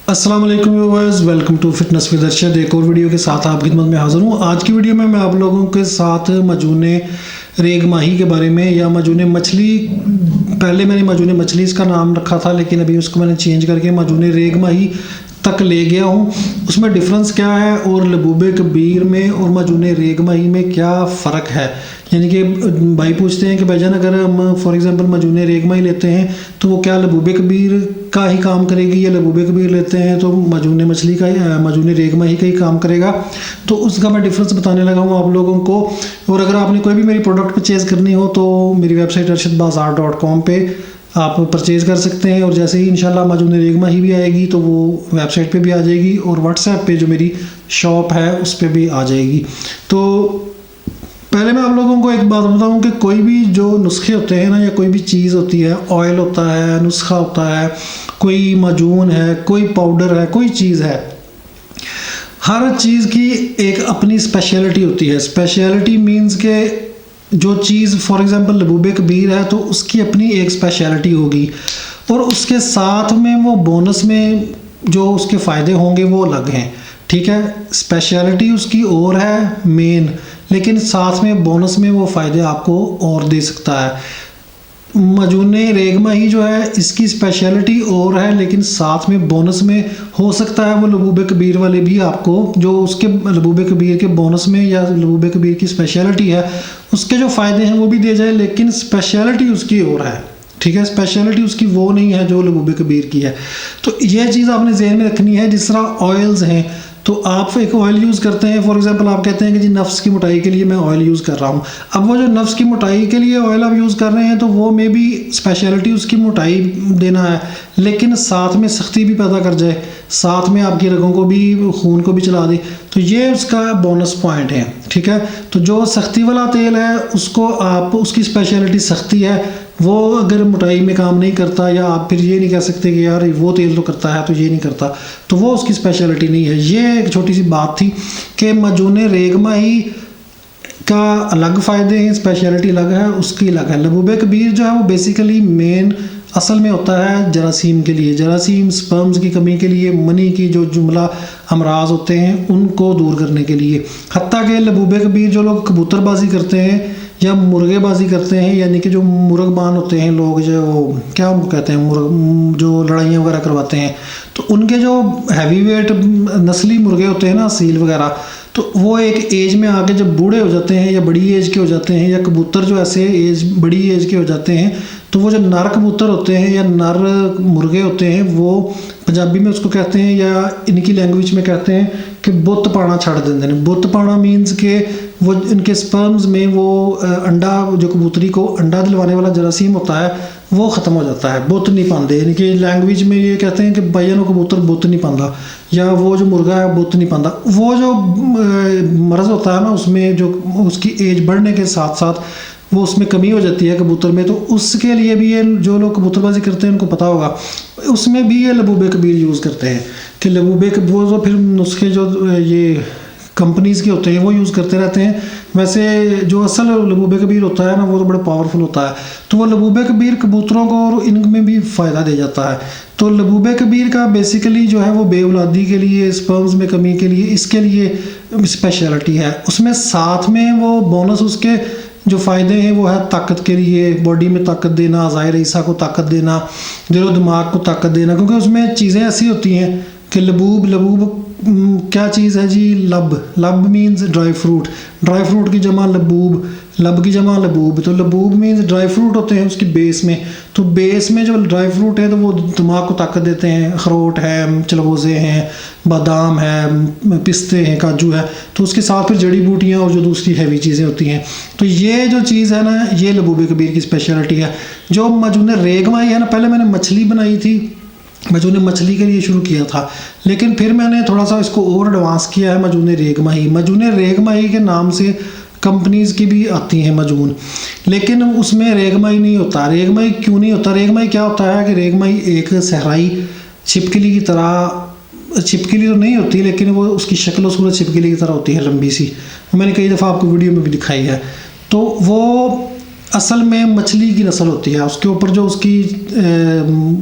अस्सलाम वालेकुम viewers, welcome to fitness with Arshad. एक और वीडियो के साथ आपकी खिदमत में हाज़िर हूँ। आज की वीडियो में मैं आप लोगों के साथ मजूने रेग माही के बारे में या मजूने मछली, पहले मैंने मजूने मछली इसका नाम रखा था, लेकिन अभी उसको मैंने चेंज करके मजूने रेग माही तक ले गया हूँ। उसमें डिफरेंस क्या है और लबूबे कबीर में और मजूने रेग माही में क्या फ़र्क है। यानी कि भाई पूछते हैं कि भाईजान अगर हम फॉर एग्जांपल मजूने रेग माही लेते हैं तो वो क्या लबूबे कबीर का ही काम करेगी, या लबूबे कबीर लेते हैं तो मजूने मछली का ही मजूने रेग माही का ही काम करेगा। तो उसका मैं डिफरेंस बताने लगा हूँ आप लोगों को। और अगर आपने कोई भी मेरी प्रोडक्ट परचेज़ करनी हो तो मेरी वेबसाइट arshadbazaar.com पे आप परचेज़ कर सकते हैं। और जैसे ही इंशाल्लाह मजूने रेग माही भी आएगी तो वो वेबसाइट पे भी आ जाएगी और व्हाट्सएप पे जो मेरी शॉप है उस पर भी आ जाएगी। तो पहले मैं आप लोगों को एक बात बताऊं कि कोई भी जो नुस्खे होते हैं ना, या कोई भी चीज़ होती है, ऑयल होता है, नुस्खा होता है, कोई माजून है, कोई पाउडर है, कोई चीज़ है, हर चीज़ की एक अपनी स्पेशलिटी होती है। स्पेशलिटी मीन्स के जो चीज़ फॉर एग्जांपल लबूबे कबीर है तो उसकी अपनी एक स्पेशलिटी होगी, और उसके साथ में वो बोनस में जो उसके फ़ायदे होंगे वो अलग हैं। ठीक है, स्पेशलिटी उसकी और है मेन, लेकिन साथ में बोनस में वो फ़ायदे आपको और दे सकता है। मजूने रेग माही जो है इसकी स्पेशलिटी और है, लेकिन साथ में बोनस में हो सकता है वो लबूबे कबीर वाले भी आपको जो उसके लबूबे कबीर के बोनस में या लबूबे कबीर की स्पेशलिटी है उसके जो फ़ायदे हैं वो भी दे जाए, लेकिन स्पेशलिटी उसकी और है। ठीक है, स्पेशलिटी उसकी वो नहीं है जो लबूबे कबीर की है। तो यह चीज़ आपने ज़हन में रखनी है। जिस तरह ऑयल्स हैं, तो आप एक ऑयल यूज़ करते हैं, फॉर एग्जांपल आप कहते हैं कि जी नफ्स की मोटाई के लिए मैं ऑयल यूज़ कर रहा हूँ। अब वो जो नफ्स की मोटाई के लिए ऑयल आप यूज़ कर रहे हैं तो वो में भी स्पेशलिटी उसकी मोटाई देना है, लेकिन साथ में सख्ती भी पैदा कर जाए, साथ में आपकी रगों को भी, खून को भी चला दे, तो ये उसका बोनस पॉइंट है। ठीक है, तो जो सख्ती वाला तेल है उसको आप, उसकी स्पेशलिटी सख्ती है, वो अगर मोटाई में काम नहीं करता, या आप फिर ये नहीं कह सकते कि यार वो तेल तो करता है तो ये नहीं करता, तो वो उसकी स्पेशलिटी नहीं है। ये एक छोटी सी बात थी कि मजूने रेग माही का अलग फ़ायदे हैं, स्पेशलिटी अलग है, उसकी अलग है। लबूबे कबीर जो है वो बेसिकली मेन असल में होता है जरासीम के लिए, जरासीम स्पर्म्स की कमी के लिए, मनी की जो जुमला अमराज होते हैं उनको दूर करने के लिए। हत्ता के लबूबे कबीर जो लोग कबूतरबाजी करते हैं या मुर्गेबाजी करते हैं, यानी कि जो मुर्गबान होते हैं लोग, जो क्या उनको कहते हैं, मुर्ग जो लड़ाइयाँ वगैरह करवाते हैं, तो उनके जो हैवी वेट नस्ली मुर्गे होते हैं ना, सील वगैरह, तो वो एक एज में आके जब बूढ़े हो जाते हैं या बड़ी एज के हो जाते हैं, या कबूतर जो ऐसे एज बड़ी एज के हो जाते हैं, तो वो जो नर कबूतर होते हैं या नर मुर्गे होते हैं वो पंजाबी में उसको कहते हैं या इनकी लैंग्वेज में कहते हैं कि बुत पाना छड़ देंगे। बुत पाना मीन्स के वो इनके स्पर्म्स में वो अंडा, जो कबूतरी को अंडा दिलवाने वाला जरासीम होता है वो ख़त्म हो जाता है, बुत नहीं पाते। इनकी लैंग्वेज में ये कहते हैं कि भैया कबूतर बुत नहीं पाता, या वो जो मुर्गा है बुत नहीं पाता। वो जो मर्ज़ होता है ना, उसमें जो उसकी एज बढ़ने के साथ साथ वो उसमें कमी हो जाती है कबूतर में, तो उसके लिए भी ये जो लोग कबूतरबाजी करते हैं उनको पता होगा, उसमें भी ये लबूबे कबीर यूज़ करते हैं कि लबूबे वो जो फिर नुस्खे जो ये कंपनीज़ के होते हैं वो यूज़ करते रहते हैं। वैसे जो असल लबूबे कबीर होता है ना वो तो बड़ा पावरफुल होता है, तो वो लबूबे कबीर कबूतरों को और इनमें भी फ़ायदा दे जाता है। तो लबूबे कबीर का बेसिकली जो है वो बेऔलादी के लिए, स्पर्म्स में कमी के लिए, इसके लिए स्पेशलिटी है। उसमें साथ में वो बोनस उसके जो फ़ायदे हैं वो है ताकत के लिए, बॉडी में ताकत देना, ज़ाहिर ईसा को ताकत देना, दिलो दिमाग को ताकत देना, क्योंकि उसमें चीज़ें ऐसी होती हैं कि लबूब क्या चीज़ है जी, लब मीन्स ड्राई फ्रूट की जमा लबूब, लब की जमा लबूब, तो लबूब मीन्स ड्राई फ्रूट होते हैं उसकी बेस में, तो बेस में जो ड्राई फ्रूट है तो वो दिमाग को ताकत देते हैं। अखरोट है, चलगोज़े हैं, बादाम है, पिस्ते हैं, काजू है, तो उसके साथ फिर जड़ी बूटियाँ और जो दूसरी हैवी चीज़ें होती हैं। तो ये जो चीज़ है ना, ये लबूबे कबीर की स्पेशलिटी है। जो मजूने रेग माही है ना, पहले मैंने मछली बनाई थी, मजूने मछली के लिए शुरू किया था, लेकिन फिर मैंने थोड़ा सा इसको और एडवांस किया है मजूने रेग माही। मजूने रेग माही के नाम से कंपनीज़ की भी आती हैं मजून, लेकिन उसमें रेग माही नहीं होता। रेग माही क्यों नहीं होता? रेग माही क्या होता है कि रेग माही एक सहराई छिपकली की तरह, छिपकली तो नहीं होती लेकिन वो उसकी शक्ल सूरत छिपकली की तरह होती है, लंबी सी, मैंने कई दफ़ा आपको वीडियो में भी दिखाई है। तो वो असल में मछली की नस्ल होती है, उसके ऊपर जो उसकी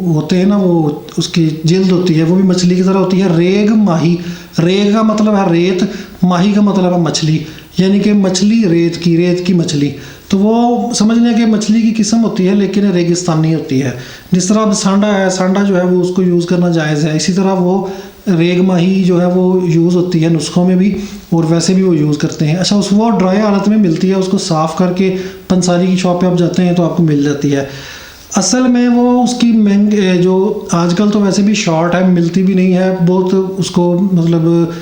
होते हैं ना, वो उसकी जिल्द होती है, वो भी मछली की तरह होती है। रेग माही, रेग का मतलब है रेत, माही का मतलब है मछली, यानी कि मछली रेत की मछली। तो वो समझ लें कि मछली की किस्म होती है लेकिन रेगिस्तानी होती है। जिस तरह अब सांडा है, सांडा जो है वो उसको यूज़ करना जायज़ है, इसी तरह वो रेग माही जो है वो यूज़ होती है नुस्खों में भी, और वैसे भी वो यूज़ करते हैं। अच्छा, उस वो ड्राई हालत में मिलती है, उसको साफ़ करके पंसारी की शॉप पे आप जाते हैं तो आपको मिल जाती है। असल में वो उसकी महंगे जो आजकल तो वैसे भी शॉर्ट है, मिलती भी नहीं है बहुत, उसको मतलब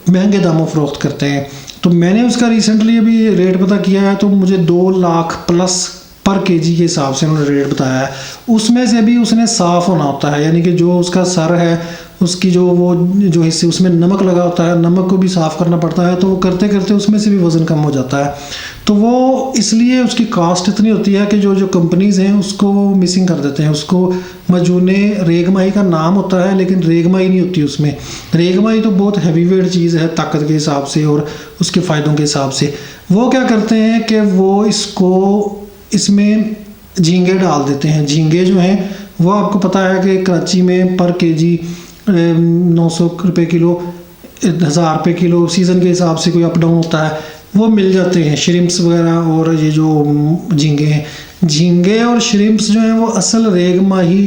महंगे दामों फ़रोख्त करते हैं। तो मैंने उसका रिसेंटली अभी रेट पता किया है, तो मुझे 2 लाख प्लस पर केजी के हिसाब से उन्होंने रेट बताया है। उसमें से भी उसने साफ़ होना होता है, यानी कि जो उसका सर है, उसकी जो हिस्से उसमें नमक लगा होता है, नमक को भी साफ़ करना पड़ता है। तो वो करते करते उसमें से भी वज़न कम हो जाता है। तो वो इसलिए उसकी कास्ट इतनी होती है कि जो कंपनीज़ हैं उसको वो मिसिंग कर देते हैं। उसको मजूने रेगमाही का नाम होता है लेकिन रेगमाही नहीं होती उसमें। रेगमाही तो बहुत हैवी वेट चीज़ है ताकत के हिसाब से और उसके फ़ायदों के हिसाब से। वो क्या करते हैं कि वो इसमें झींगे डाल देते हैं। झींगे जो हैं वो आपको पता है कि कराची में पर केजी 900 रुपये किलो, 1000 रुपये किलो, सीज़न के हिसाब से कोई अप डाउन होता है, वो मिल जाते हैं श्रिम्प्स वगैरह। और ये जो झींगे हैं, झींगे और श्रिम्प्स जो हैं वो असल रेगमाही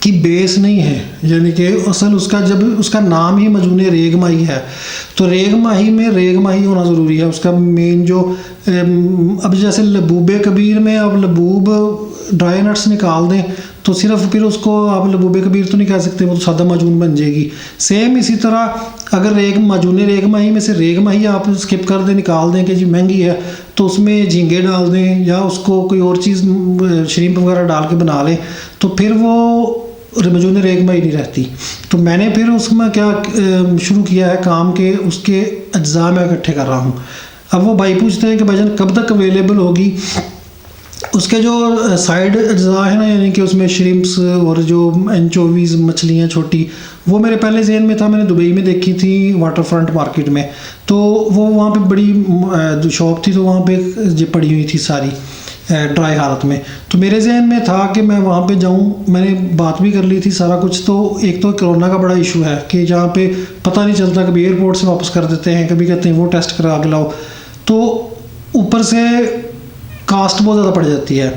की बेस नहीं है, यानी कि असल उसका जब उसका नाम ही मजूने रेगमाही है, तो रेगमाही में रेगमाही होना ज़रूरी है। उसका मेन जो अब जैसे लबूबे कबीर में आप लबूब ड्राई नट्स निकाल दें तो सिर्फ फिर उसको आप लबूबे कबीर तो नहीं कह सकते, वो तो सादा माजून बन जाएगी। सेम इसी तरह अगर माजूने रेगमाही में से रेगमाही आप स्किप कर दें, निकाल दें कि जी महंगी है, तो उसमें झींगे डाल दें या उसको कोई और चीज़ श्रिम्प वगैरह डाल के बना लें, तो फिर वो मजूने रेगमाही नहीं रहती। तो मैंने फिर उसमें क्या शुरू किया है काम के उसके अज्जा मैं इकट्ठे कर रहा हूँ। अब वो भाई पूछते हैं कि भाईजान कब तक अवेलेबल होगी। उसके जो साइड अज्जा है ना, यानी कि उसमें श्रिम्प्स और जो एंचोवीज़ मछलियाँ छोटी, वो मेरे पहले ज़हन में था, मैंने दुबई में देखी थी वाटर फ्रंट मार्केट में। तो वो वहाँ पे बड़ी शॉप थी, तो वहाँ पे पड़ी हुई थी सारी ड्राई हालत में। तो मेरे जहन में था कि मैं वहाँ पे जाऊँ, मैंने बात भी कर ली थी सारा कुछ। तो एक तो कोरोना का बड़ा इशू है कि जहाँ पे पता नहीं चलता, कभी एयरपोर्ट से वापस कर देते हैं, कभी कहते हैं वो टेस्ट करा के लाओ, तो ऊपर से कास्ट बहुत ज़्यादा पड़ जाती है।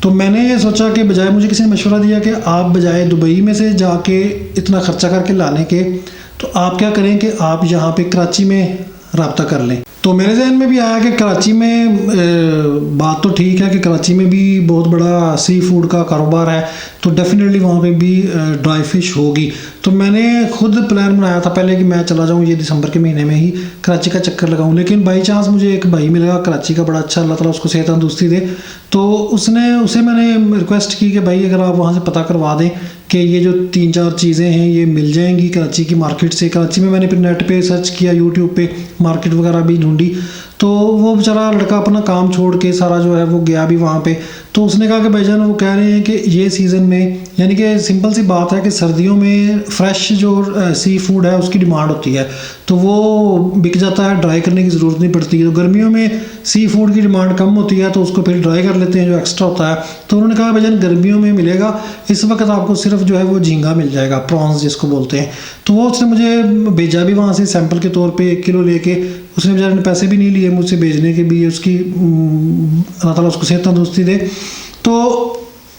तो मैंने ये सोचा कि बजाय, मुझे किसी ने मशवरा दिया कि आप बजाय दुबई में से जाके इतना ख़र्चा करके लाने के, तो आप क्या करें कि आप यहाँ पे कराची में रब्ता कर लें। तो मेरे जहन में भी आया कि कराची में बात तो ठीक है कि कराची में भी बहुत बड़ा सी फूड का कारोबार है, तो डेफिनेटली वहाँ पे भी ड्राई फिश होगी। तो मैंने खुद प्लान बनाया था पहले कि मैं चला जाऊँ ये दिसंबर के महीने में ही कराची का चक्कर लगाऊँ। लेकिन बाई चांस मुझे एक भाई मिला कराची का, बड़ा अच्छा, अल्लाह ताला उसको सेहत तंदुरुस्ती दे। तो उसे मैंने रिक्वेस्ट की कि भाई अगर आप वहाँ से पता करवा दें कि ये जो 3-4 चीज़ें हैं ये मिल जाएंगी कराची की मार्केट से। कराची में मैंने फिर नेट पे सर्च किया, यूट्यूब पे मार्केट वगैरह भी ढूंढी। तो वो बेचारा लड़का अपना काम छोड़ के सारा जो है वो गया भी वहाँ पे। तो उसने कहा कि भाईजान वो कह रहे हैं कि ये सीज़न में, यानी कि सिंपल सी बात है कि सर्दियों में फ़्रेश जो सी फूड है उसकी डिमांड होती है, तो वो बिक जाता है, ड्राई करने की ज़रूरत नहीं पड़ती है। तो गर्मियों में सी फूड की डिमांड कम होती है तो उसको फिर ड्राई कर लेते हैं जो एक्स्ट्रा होता है। तो उन्होंने कहा भाईजान गर्मियों में मिलेगा, इस वक्त आपको सिर्फ जो है वो झींगा मिल जाएगा, प्रॉन्स जिसको बोलते हैं। तो वो उसने मुझे भेजा भी वहाँ से सैंपल के तौर पे 1 किलो लेके। उसने बेचारे ने पैसे भी नहीं लिए मुझसे भेजने के भी, उसकी अल्लाह ताला उसको सेहत तंदुरुस्ती दे। तो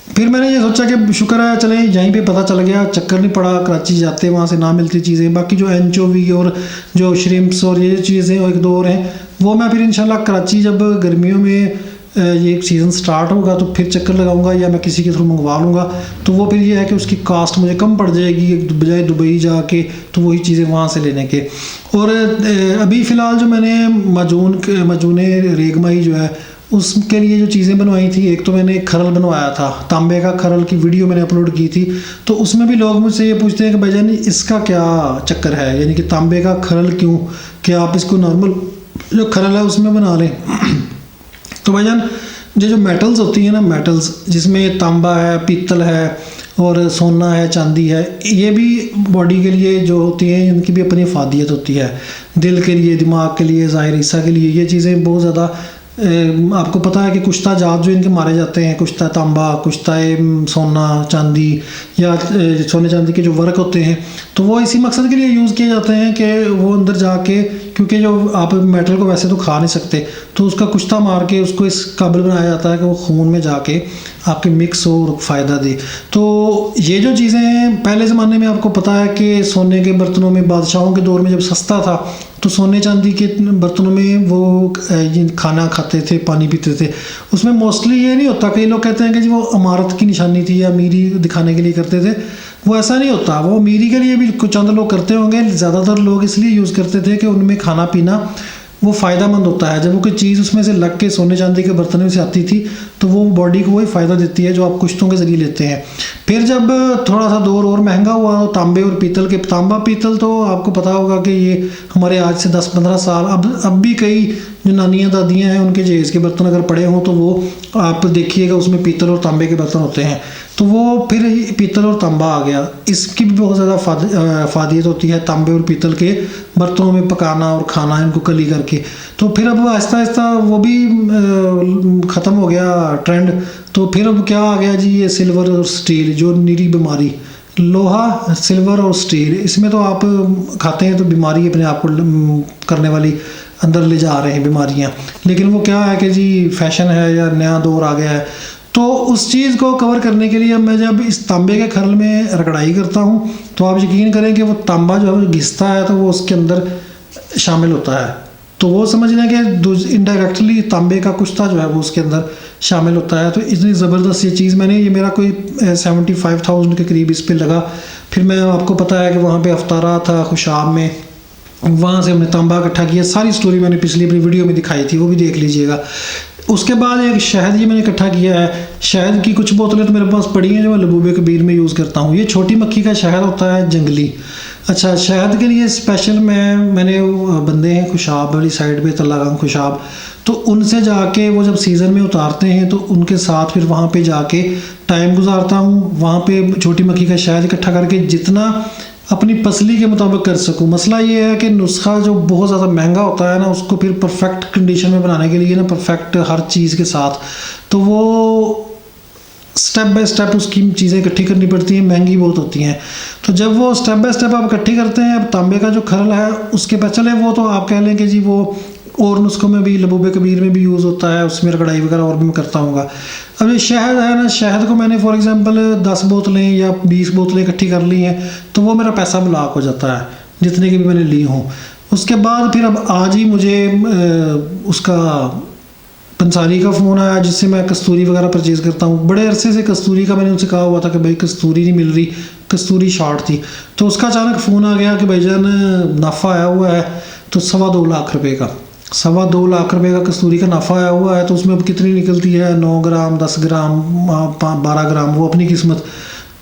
फिर मैंने ये सोचा कि शुक्र है चले यहीं पे पता चल गया, चक्कर नहीं पड़ा कराची जाते वहाँ से ना मिलती चीज़ें। बाकी जो एंचोवी और जो श्रिम्प्स और ये चीज़ें एक दो और हैं, वो मैं फिर इंशाल्लाह कराची जब गर्मियों में ये सीज़न स्टार्ट होगा तो फिर चक्कर लगाऊंगा या मैं किसी के थ्रू मंगवा लूँगा। तो वो फिर ये है कि उसकी कास्ट मुझे कम पड़ जाएगी बजाय दुबई जाके तो वही चीज़ें वहाँ से लेने के। और अभी फ़िलहाल जो मैंने मजूने रेगमाही जो है उसके लिए जो चीज़ें बनवाई थी, एक तो मैंने एक खरल बनवाया था, तांबे का खरल की वीडियो मैंने अपलोड की थी। तो उसमें भी लोग मुझसे ये पूछते हैं कि भाईजान इसका क्या चक्कर है, यानी कि तांबे का खरल क्यों, क्या आप इसको नॉर्मल जो खरल है उसमें बना लें। तो भाईजान ये जो मेटल्स होती हैं ना, मेटल्स जिसमें तांबा है, पीतल है और सोना है, चांदी है, ये भी बॉडी के लिए जो होती हैं इनकी भी अपनी फ़ायदियत होती है। दिल के लिए, दिमाग के लिए, ज़ाहिर हिस्सा के लिए ये चीज़ें बहुत ज़्यादा आपको पता है कि कुश्ता जात जो इनके मारे जाते हैं, कुश्ता तांबा, कुश्ता सोना चांदी या सोने चांदी के जो वर्क होते हैं, तो वो इसी मकसद के लिए यूज़ किए जाते हैं कि वो अंदर जाके, क्योंकि जो आप मेटल को वैसे तो खा नहीं सकते, तो उसका कुश्ता मार के उसको इस काबिल बनाया जाता है कि वो खून में जाके आपके मिक्स हो और फ़ायदा दे। तो ये जो चीज़ें हैं, पहले ज़माने में आपको पता है कि सोने के बर्तनों में, बादशाहों के दौर में जब सस्ता था तो सोने चांदी के बर्तनों में वो खाना खाते थे, पानी पीते थे। उसमें मोस्टली ये नहीं होता, कई लोग कहते हैं कि जी वो अमारत की निशानी थी या अमीरी दिखाने के लिए करते थे, वो ऐसा नहीं होता। वो अमीरी के लिए भी कुछ चंद लोग करते होंगे, ज़्यादातर लोग इसलिए यूज़ करते थे कि उनमें खाना पीना वो फ़ायदेमंद होता है। जब वो कोई चीज़ उसमें से लग के सोने चांदी के बर्तन में से आती थी तो वो बॉडी को वही फ़ायदा देती है जो आप कुश्तों के ज़रिए लेते हैं। फिर जब थोड़ा सा दौर और महंगा हुआ तो तांबे और पीतल के, तांबा पीतल तो आपको पता होगा कि ये हमारे आज से 10-15 साल, अब भी कई जो नानियाँ दादियाँ हैं उनके जहेज़ के बर्तन अगर पड़े हों तो वो आप देखिएगा उसमें पीतल और तांबे के बर्तन होते हैं। तो वो फिर पीतल और तांबा आ गया, इसकी भी बहुत ज़्यादा फ़ायदियत होती है तांबे और पीतल के बर्तनों में पकाना और खाना, इनको कली करके। तो फिर अब आहिस्ता आहिस्ता वो भी ख़त्म हो गया ट्रेंड। तो फिर अब क्या आ गया जी, ये सिल्वर और स्टील, जो नीरी बीमारी, लोहा, सिल्वर और स्टील, इसमें तो आप खाते हैं तो बीमारी अपने आप को करने वाली अंदर ले जा रहे हैं बीमारियां। लेकिन वो क्या है कि जी फैशन है या नया दौर आ गया है। तो उस चीज़ को कवर करने के लिए मैं जब इस तांबे के खरल में रगड़ाई करता हूँ तो आप यकीन करें कि वो तांबा जो है घिसता है तो वो उसके अंदर शामिल होता है। तो वो समझ लें कि इनडायरेक्टली तांबे का कुश्ता जो है वो उसके अंदर शामिल होता है। तो इतनी ज़बरदस्त ये चीज़, मैंने ये मेरा कोई 75,000 के करीब इस पे लगा। फिर मैं, आपको पता है कि वहाँ पे अफ्तारा था खुशाब में, वहाँ से हमने तांबा इकट्ठा किया। सारी स्टोरी मैंने पिछली अपनी वीडियो में दिखाई थी, वो भी देख लीजिएगा। उसके बाद एक शहद ये मैंने इकट्ठा किया है। शहद की कुछ बोतलें तो मेरे पास पड़ी हैं जो मैं लबूबे कबीर में यूज़ करता हूँ। ये छोटी मक्खी का शहद होता है, जंगली। अच्छा, शहद के लिए स्पेशल मैंने बंदे हैं खुशाब वाली साइड पे, तल्लागंग खुशाब, तो उनसे जाके वो जब सीज़न में उतारते हैं तो उनके साथ फिर वहाँ पे जाके टाइम गुजारता हूँ। वहाँ पे छोटी मक्खी का शहद इकट्ठा करके जितना अपनी पसली के मुताबिक कर सकूँ। मसला ये है कि नुस्खा जो बहुत ज़्यादा महंगा होता है ना, उसको फिर परफेक्ट कंडीशन में बनाने के लिए ना, परफेक्ट हर चीज़ के साथ, तो वो स्टेप बाय स्टेप उसकी चीज़ें इकट्ठी करनी पड़ती हैं, महंगी बहुत होती हैं। तो जब वो स्टेप बाय स्टेप आप इकट्ठी करते हैं, अब तांबे का जो खरल है उसके पे चले, वो तो आप कह लें कि जी वो और नुस्खों में भी, लबूबे कबीर में भी यूज़ होता है, उसमें रगड़ाई वगैरह और भी मैं करता हूँगा। अब ये शहद है ना, शहद को मैंने फॉर एग्जांपल 10 बोतलें या 20 बोतलें इकट्ठी कर ली हैं तो वो मेरा पैसा ब्लॉक हो जाता है, जितने की भी मैंने ली हूँ। उसके बाद फिर अब आज ही मुझे उसका पंसारी का फ़ोन आया जिससे मैं कस्तूरी वगैरह परचेज़ करता हूँ। बड़े अरसे से कस्तूरी का मैंने उनसे कहा हुआ था कि भाई कस्तूरी नहीं मिल रही, कस्तूरी शॉर्ट थी। तो उसका अचानक फ़ोन आ गया कि भाईजान नाफ़ा आया हुआ है, तो 2.25 लाख रुपए का, 2.25 लाख रुपए का कस्तूरी का नाफ़ा आया हुआ है। तो उसमें अब कितनी निकलती है, 9 ग्राम, 10 ग्राम, 12 ग्राम, वो अपनी किस्मत।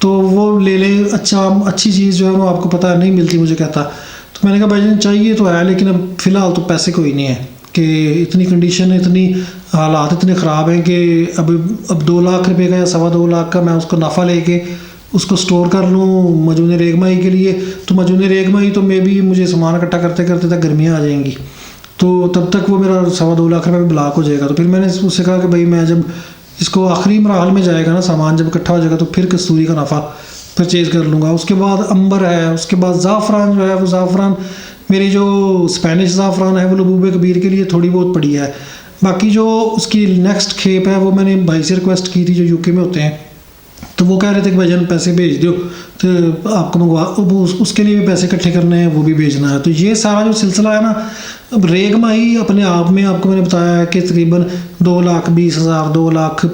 तो वो ले ले, अच्छी चीज़ जो है वो आपको पता है नहीं मिलती, मुझे कहता। तो मैंने कहा भाईजान चाहिए तो है, लेकिन अब फ़िलहाल तो पैसे कोई नहीं है, कि इतनी कंडीशन, इतनी हालात इतने ख़राब हैं कि अब 2 लाख रुपए का या 2.25 लाख का मैं उसको नाफ़ा लेके उसको स्टोर कर लूँ मजून रेगमाही के लिए। तो मजून रेगमाही तो मे भी मुझे सामान इकट्ठा करते करते तक गर्मियाँ आ जाएंगी, तो तब तक वो मेरा 2.25 लाख रुपये ब्लॉक हो जाएगा। तो फिर मैंने उससे कहा कि भाई मैं जब इसको आखिरी मराहल में जाएगा ना, सामान जब इकट्ठा हो जाएगा तो फिर कस्तूरी का नाफ़ा परचेज़ कर लूँगा। उसके बाद अंबर है, उसके बाद ज़ाफ़रान जो है, वो ज़ाफ़रान मेरी जो स्पेनिश ज़ाफ़रान है वो लबूबे कबीर के लिए थोड़ी बहुत पड़ी है। बाकी जो उसकी नेक्स्ट खेप है वो मैंने भाई से रिक्वेस्ट की थी जो यूके में होते हैं, तो वो कह रहे थे कि भाईजान पैसे भेज दो, तो आपको मंगवा, उसके लिए भी पैसे इकट्ठे करने हैं, वो भी भेजना है। तो ये सारा जो सिलसिला है ना, अब रेगमाही अपने आप में आपको मैंने बताया है कि तकरीबन 2,20,000, 2 लाख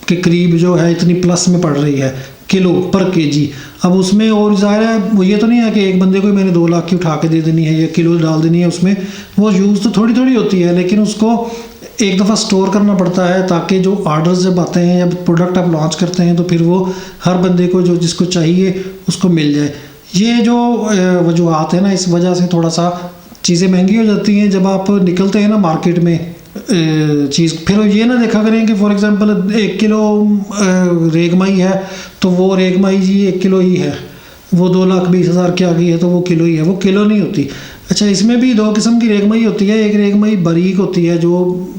के करीब जो है इतनी प्लस में पड़ रही है किलो पर केजी। अब उसमें और ज़ाहिर है वो ये तो नहीं है कि एक बंदे को मैंने 2 लाख की उठा के दे देनी है या किलो डाल देनी है उसमें। वो यूज़ तो थोड़ी थोड़ी होती है, लेकिन उसको एक दफ़ा स्टोर करना पड़ता है ताकि जो ऑर्डर्स जब आते हैं या प्रोडक्ट आप लॉन्च करते हैं तो फिर वो हर बंदे को जो जिसको चाहिए उसको मिल जाए। ये जो वजूहात है ना, इस वजह से थोड़ा सा चीज़ें महंगी हो जाती हैं जब आप निकलते हैं ना मार्केट में चीज़। फिर ये ना देखा करें कि फॉर एग्जांपल 1 किलो रेगमाही है तो वो रेगमाही जी 1 किलो ही है। वो 2,20,000 की आ गई है तो वो किलो ही है, वो किलो नहीं होती। अच्छा, इसमें भी दो किस्म की रेगमाई होती है। एक रेगमाई बारीक होती है जो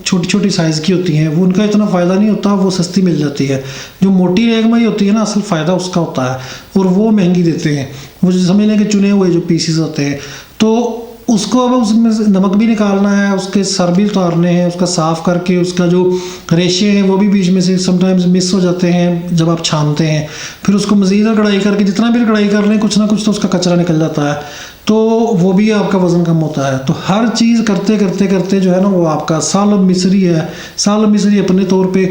छोटी छोटी साइज़ की होती हैं, वो उनका इतना फ़ायदा नहीं होता, वो सस्ती मिल जाती है। जो मोटी रेगमाई होती है ना, असल फ़ायदा उसका होता है और वो महंगी देते हैं। वो समझ लें कि चुने हुए जो पीसीस होते हैं, तो उसको अब उसमें से नमक भी निकालना है, उसके सर भी उतारने हैं, उसका साफ़ करके उसका जो रेशे हैं वो भी बीच में से समटाइम्स मिस हो जाते हैं जब आप छानते हैं। फिर उसको मज़ीद और कढ़ाई करके, जितना भी कढ़ाई कर लें, कुछ ना कुछ तो उसका कचरा निकल जाता है, तो वो भी आपका वज़न कम होता है। तो हर चीज़ करते करते करते जो है ना, वो आपका सालब मिस्री है। सालब मिस्री अपने तौर पे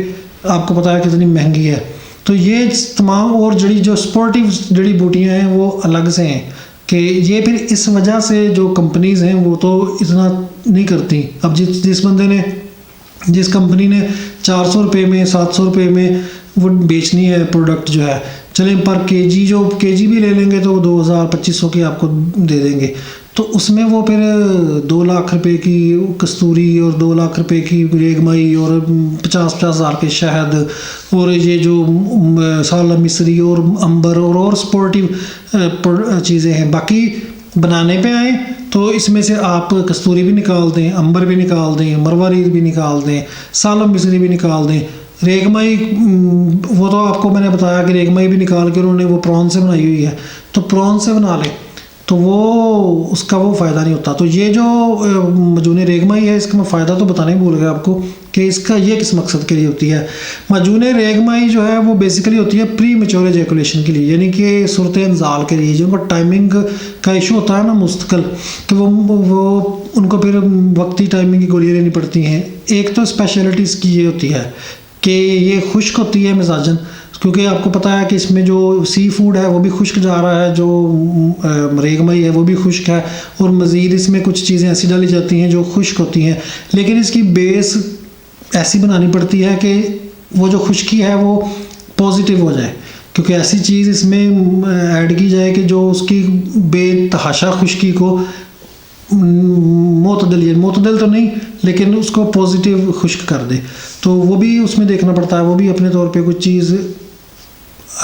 आपको पता है कितनी महंगी है। तो ये तमाम और जो स्पोर्टिव जड़ी बूटियाँ हैं वो अलग से हैं कि ये फिर इस वजह से जो कंपनीज़ हैं वो तो इतना नहीं करती। अब जिस बंदे ने, जिस कंपनी ने 400 रुपये में, 700 रुपये में वो बेचनी है प्रोडक्ट जो है, चलें पर केजी, जो केजी भी ले लेंगे तो 2,000-2,500 की आपको दे देंगे। तो उसमें वो फिर 2 लाख रुपए की कस्तूरी और 2 लाख रुपए की रेगमाई और 50-50 हज़ार के शहद और ये जो साला मिस्री और अंबर और स्पोर्टिव चीज़ें हैं। बाकी बनाने पे आए तो इसमें से आप कस्तूरी भी निकाल दें, अंबर भी निकाल दें, मरवारीद भी निकाल दें, सालम मिस्री भी निकाल दें। रेगमाई वो तो आपको मैंने बताया कि रेगमाई भी निकाल के उन्होंने वो प्रॉन से बनाई हुई है, तो प्रॉन से बना लें तो वो उसका वो फ़ायदा नहीं होता। तो ये जो मजून रेगमाई है, इसका मैं फ़ायदा तो बताना ही भूल गया आपको कि इसका ये किस मकसद के लिए होती है। मजून रेगमाई जो है वो बेसिकली होती है प्री मेच्योर एजैकुलेशन के लिए, यानी कि सूरत इंजाल के लिए। जिनको टाइमिंग का इशू होता है ना मुस्तकिल, कि वो उनको फिर वक्ती टाइमिंग की गोलियाँ लेनी पड़ती हैं। एक तो स्पेशलिटी इसकी ये होती है कि ये खुश्क होती है मिजाजन, क्योंकि आपको पता है कि इसमें जो सी फूड है वो भी खुश्क जा रहा है, जो रेगमाई है वो भी खुश्क है, और मज़ीद इसमें कुछ चीज़ें ऐसी डाली जाती हैं जो खुश्क होती हैं। लेकिन इसकी बेस ऐसी बनानी पड़ती है कि वो जो खुश्की है वो पॉजिटिव हो जाए, क्योंकि ऐसी चीज़ इसमें ऐड की जाए कि जो उसकी बेतहाशा खुश्की को मोतदल तो नहीं, लेकिन उसको पॉजिटिव खुश्क कर दे। तो वो भी उसमें देखना पड़ता है। वो भी अपने तौर पे कुछ चीज़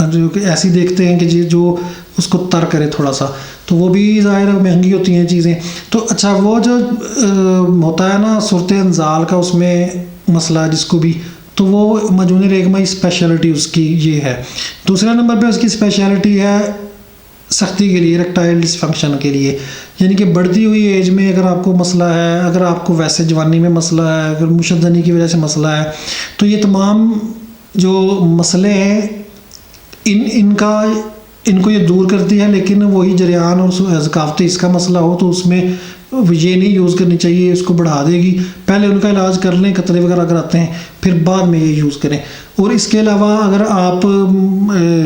जो कि ऐसी देखते हैं कि जो उसको तर करे थोड़ा सा, तो वो भी ज़ाहिर है महंगी होती हैं चीज़ें। तो अच्छा, वो जो होता है ना सूरत इंजाल का, उसमें मसला जिसको भी, तो वो मजून रेगमाई स्पेशलिटी उसकी ये है। दूसरे नंबर पे उसकी स्पेशलिटी है सख्ती के लिए, इरेक्टाइल डिसफंक्शन के लिए, यानी कि बढ़ती हुई एज में अगर आपको मसला है, अगर आपको वैसे जवानी में मसला है, अगर मुशद्दनी की वजह से मसला है, तो ये तमाम जो मसले हैं इनको ये दूर करती है। लेकिन वही जरियान और ज़कावती इसका मसला हो तो उसमें ये नहीं यूज़ करनी चाहिए, इसको बढ़ा देगी। पहले उनका इलाज कर लें, कतरे वगैरह अगर आते हैं, फिर बाद में ये यूज़ करें। और इसके अलावा अगर आप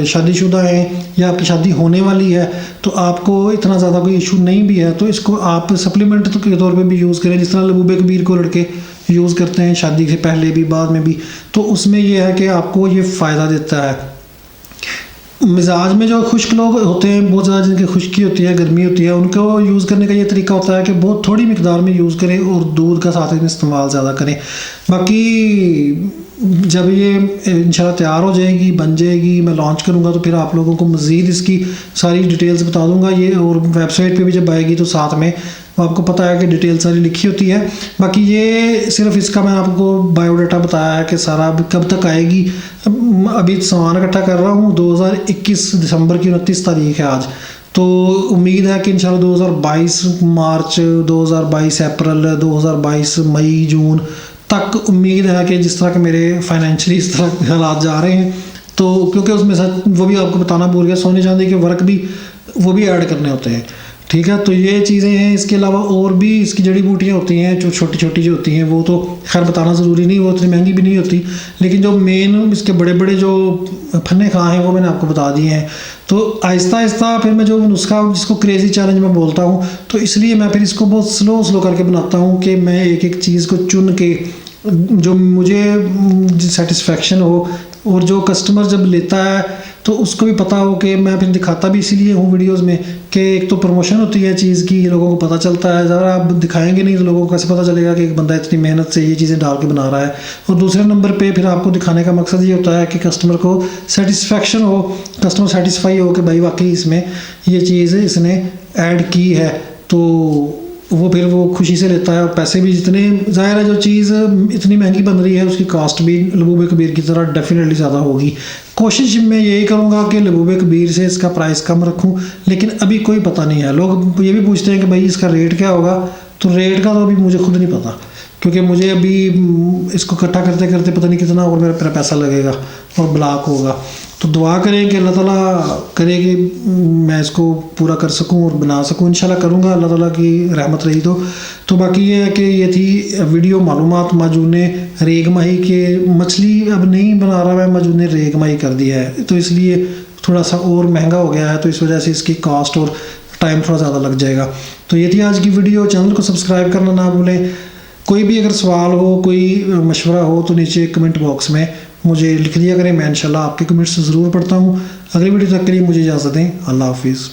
शादीशुदा हैं या आपकी शादी होने वाली है तो आपको इतना ज़्यादा कोई इशू नहीं भी है, तो इसको आप सप्लीमेंट के तौर पे भी यूज़ करें, जिस तरह लबूब कबीर को लड़के यूज़ करते हैं शादी से पहले भी बाद में भी। तो उसमें यह है कि आपको ये फ़ायदा देता है। मिजाज में जो खुश्क लोग होते हैं, बहुत ज़्यादा जिनकी खुश्की होती है, गर्मी होती है, उनको यूज़ करने का ये तरीका होता है कि बहुत थोड़ी मिकदार में यूज़ करें और दूध का साथ में इस्तेमाल ज़्यादा करें। बाकी जब ये इंशाल्लाह तैयार हो जाएगी, बन जाएगी, मैं लॉन्च करूँगा तो फिर आप लोगों को मज़ीद इसकी सारी डिटेल्स बता दूँगा ये, और वेबसाइट पे भी जब आएगी तो साथ में आपको पता है कि डिटेल सारी लिखी होती है। बाकी ये सिर्फ इसका मैं आपको बायोडाटा बताया है कि सारा कब तक आएगी। अभी सामान इकट्ठा कर रहा हूँ। 2021 दिसंबर की 29 तारीख है आज, तो उम्मीद है कि इंशाल्लाह 2022 मार्च, 2022 अप्रैल, 2022 मई, जून तक उम्मीद है कि जिस तरह के मेरे फाइनेंशियली इस तरह हालात जा रहे हैं, तो क्योंकि उसमें साथ वो भी आपको बताना भूल गया, सोने चांदी के वर्क भी वो भी ऐड करने होते हैं। ठीक है, तो ये चीज़ें हैं। इसके अलावा और भी इसकी जड़ी बूटियाँ होती हैं जो छोटी छोटी जो होती हैं, वो तो खैर बताना ज़रूरी नहीं, वो इतनी महंगी भी नहीं होती, लेकिन जो मेन इसके बड़े बड़े जो फन्ने खां हैं वो मैंने आपको बता दिए हैं। तो आहिस्ता आहिस्ता फिर मैं जो नुस्खा, जिसको क्रेज़ी चैलेंज मैं बोलता हूँ, तो इसलिए मैं फिर इसको बहुत स्लो करके बनाता हूँ कि मैं एक एक चीज़ को चुन के जो मुझे सेटिस्फेक्शन हो और जो कस्टमर जब लेता है तो उसको भी पता हो कि मैं फिर दिखाता भी इसीलिए हूँ वीडियोस में कि एक तो प्रमोशन होती है चीज़ की, लोगों को पता चलता है। ज़रा आप दिखाएंगे नहीं तो लोगों को कैसे पता चलेगा कि एक बंदा इतनी मेहनत से ये चीज़ें डाल के बना रहा है। और दूसरे नंबर पे फिर आपको दिखाने का मकसद ये होता है कि कस्टमर को सेटिस्फेक्शन हो, कस्टमर सेटिस्फाई हो कि भाई वाकई इसमें ये चीज़ इसने ऐड की है, तो वो फिर वो खुशी से लेता है। और पैसे भी जितने, ज़ाहिर है जो चीज़ इतनी महंगी बन रही है उसकी कॉस्ट भी लबूब कबीर की तरह डेफिनेटली ज़्यादा होगी। कोशिश मैं यही करूँगा कि लबूब कबीर से इसका प्राइस कम रखूँ, लेकिन अभी कोई पता नहीं है। लोग ये भी पूछते हैं कि भाई इसका रेट क्या होगा, तो रेट का तो अभी मुझे खुद नहीं पता, क्योंकि मुझे अभी इसको इकट्ठा करते करते पता नहीं कितना और मेरा पैसा लगेगा और ब्लॉक होगा। तो दुआ करें कि अल्लाह ताला करे कि मैं इसको पूरा कर सकूं और बना सकूं। इंशाल्लाह करूंगा, अल्लाह ताला की रहमत रही तो बाकी ये है कि ये थी वीडियो मालूमात माजूने रेग माही के। मछली अब नहीं बना रहा मैं, माजूने रेग माही कर दिया है, तो इसलिए थोड़ा सा और महंगा हो गया है, तो इस वजह से इसकी कॉस्ट और टाइम थोड़ा ज़्यादा लग जाएगा। तो ये थी आज की वीडियो। चैनल को सब्सक्राइब करना ना भूलें। कोई भी अगर सवाल हो, कोई मशवरा हो तो नीचे कमेंट बॉक्स में मुझे लिख दिया करें, मैं इंशाल्लाह आपके कमेंट्स ज़रूर पढ़ता हूँ। अगली वीडियो तक के लिए मुझे इजाज़त दें। अल्लाह हाफिज़।